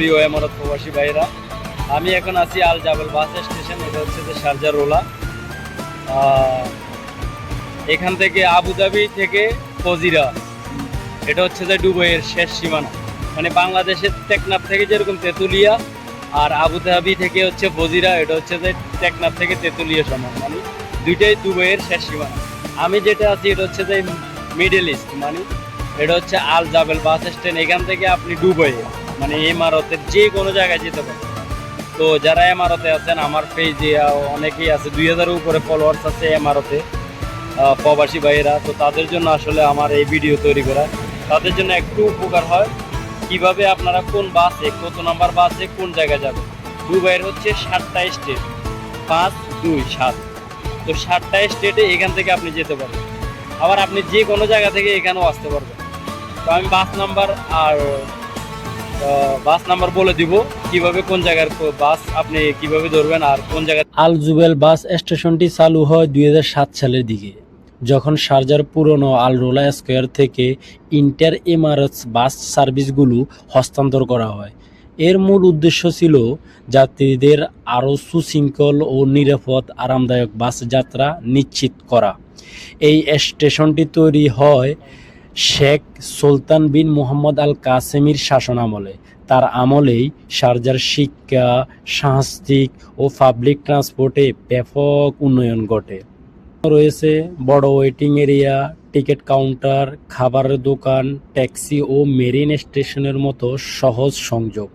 প্রিয় এমারত প্রবাসী ভাইরা, আমি এখন আছি আল জাবেল বাস স্টেশন। এটা হচ্ছে যে শারজাহ রোলা। এখান থেকে আবুধাবি থেকে ফজিরা, এটা হচ্ছে যে দুবাইয়ের শেষ সীমানা। মানে বাংলাদেশের টেকনাফ থেকে যেরকম তেঁতুলিয়া, আর আবুধাবি থেকে হচ্ছে ফজিরা, এটা হচ্ছে যে টেকনাফ থেকে তেঁতুলিয়া সমান। মানে দুইটাই দুবাইয়ের শেষ সীমানা। আমি যেটা আছি এটা হচ্ছে যে মিডল ইস্ট, মানে এটা হচ্ছে আল জাবেল বাস স্ট্যান্ড। এখান থেকে আপনি দুবাইয়ে মানে এমারতের যে কোনো জায়গায় যেতে পারেন। তো যারা এমারতে আছেন, আমার পেজে অনেকেই আছে, 2000-এর উপরে ফলোয়ার্স আছে এমারতে প্রবাসী ভাইয়েরা। তো তাদের জন্য আসলে আমার এই ভিডিও তৈরি করা, তাদের জন্য একটু উপকার হয় কিভাবে আপনারা কোন বাসে, কত নাম্বার বাসে কোন জায়গায় যাবেন। দুবাইয়ের হচ্ছে 7টা স্টেট, 5, 2, 7। তো 7টা স্টেটে এখান থেকে আপনি যেতে পারবেন। আবার আপনি যে কোনো জায়গা থেকে এখানেও আসতে পারবেন। তো আমি বাস নাম্বার বলে দিব কিভাবে কোন জায়গার বাস আপনি কিভাবে ধরবেন আর কোন জায়গায়। আল জুবেল বাস স্টেশনটি চালু হয় 2007 সালের দিকে, যখন শারজার পুরনো আল রোলা স্কয়ার থেকে ইন্টার এমারেটস বাস সার্ভিসগুলো হস্তান্তর করা হয়। এর মূল উদ্দেশ্য ছিল যাত্রীদের আরও সুশৃঙ্খল ও নিরাপদ আরামদায়ক বাস যাত্রা নিশ্চিত করা। এই স্টেশনটি তৈরি হয় শেখ সুলতান বিন মোহাম্মদ আল কাসেমির শাসনামলে। তার আমলেই শারজার শিক্ষা, সাংস্কৃতিক ও পাবলিক ট্রান্সপোর্টে ব্যাপক উন্নয়ন ঘটে। রয়েছে বড় ওয়েটিং এরিয়া, টিকিট কাউন্টার, খাবারের দোকান, ট্যাক্সি ও মেরিন স্টেশনের মতো সহজ সংযোগ।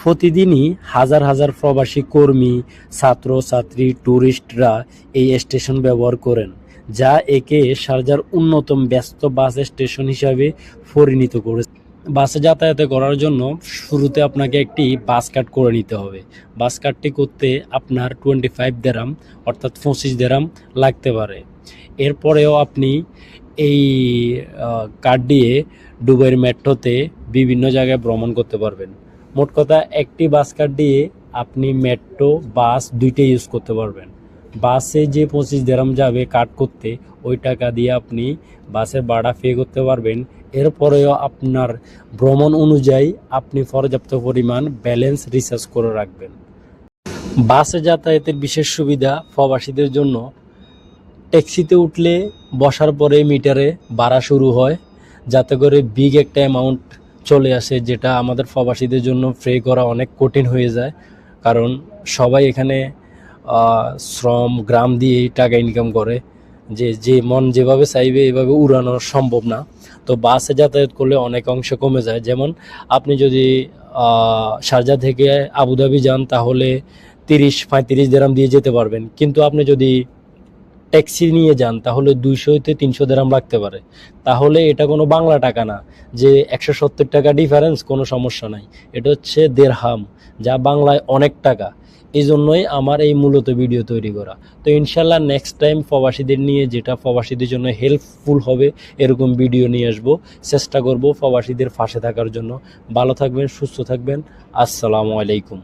প্রতিদিনই হাজার হাজার প্রবাসী কর্মী, ছাত্রছাত্রী, ট্যুরিস্টরা এই স্টেশন ব্যবহার করেন, যা একে শারজার অন্যতম ব্যস্ত বাস স্টেশন হিসাবে পরিণত করেছে। বাসে যাতায়াত করার জন্য শুরুতে আপনাকে একটি বাস কার্ড করে নিতে হবে। বাস কার্ডটি করতে আপনার 25 দিরহাম অর্থাৎ 25 দিরহাম লাগতে পারে। এরপরেও আপনি এই কার্ড দিয়ে দুবাইয়ের মেট্রোতে বিভিন্ন জায়গায় ভ্রমণ করতে পারবেন। মোট কথা, একটি বাস কার্ড দিয়ে আপনি মেট্রো, বাস দুইটাই ইউজ করতে পারবেন। বাসে যে 25 দিরহাম যাবে কাট করতে, ওই টাকা দিয়ে আপনি বাসের ভাড়া পে করতে পারবেন। এরপরেও আপনার ভ্রমণ অনুযায়ী আপনি পর্যাপ্ত পরিমাণ ব্যালেন্স রিচার্জ করে রাখবেন। বাসে যাতায়াতের বিশেষ সুবিধা প্রবাসীদের জন্য, ট্যাক্সিতে উঠলে বসার পরে মিটারে ভাড়া শুরু হয়, যাতে করে বিগ একটা অ্যামাউন্ট চলে আসে, যেটা আমাদের প্রবাসীদের জন্য পে করা অনেক কঠিন হয়ে যায়। কারণ সবাই এখানে শ্রম গ্রাম দিয়েই টাকা ইনকাম করে, যে মন যেভাবে চাইবে এভাবে উড়ানো সম্ভব না। তো বাসে যাতায়াত করলে অনেক অংশ কমে যায়। যেমন আপনি যদি শারজাহ থেকে আবুধাবি যান, তাহলে 30-35 দিরহাম দিয়ে যেতে পারবেন। কিন্তু আপনি যদি ট্যাক্সি নিয়ে যান, তাহলে 200-300 দিরহাম লাগতে পারে। তাহলে এটা কোনো বাংলা টাকা না যে 170 টাকা ডিফারেন্স, কোনো সমস্যা নাই। এটা হচ্ছে দিরহাম, যা বাংলায় অনেক টাকা। এই জন্যই আমার এই মূলত ভিডিও তৈরি করা। তো ইনশাল্লাহ নেক্সট টাইম প্রবাসীদের নিয়ে, যেটা প্রবাসীদের জন্য হেল্পফুল হবে, এরকম ভিডিও নিয়ে আসবো। চেষ্টা করব প্রবাসীদের পাশে থাকার জন্য। ভালো থাকবেন, সুস্থ থাকবেন। আসসালামু আলাইকুম।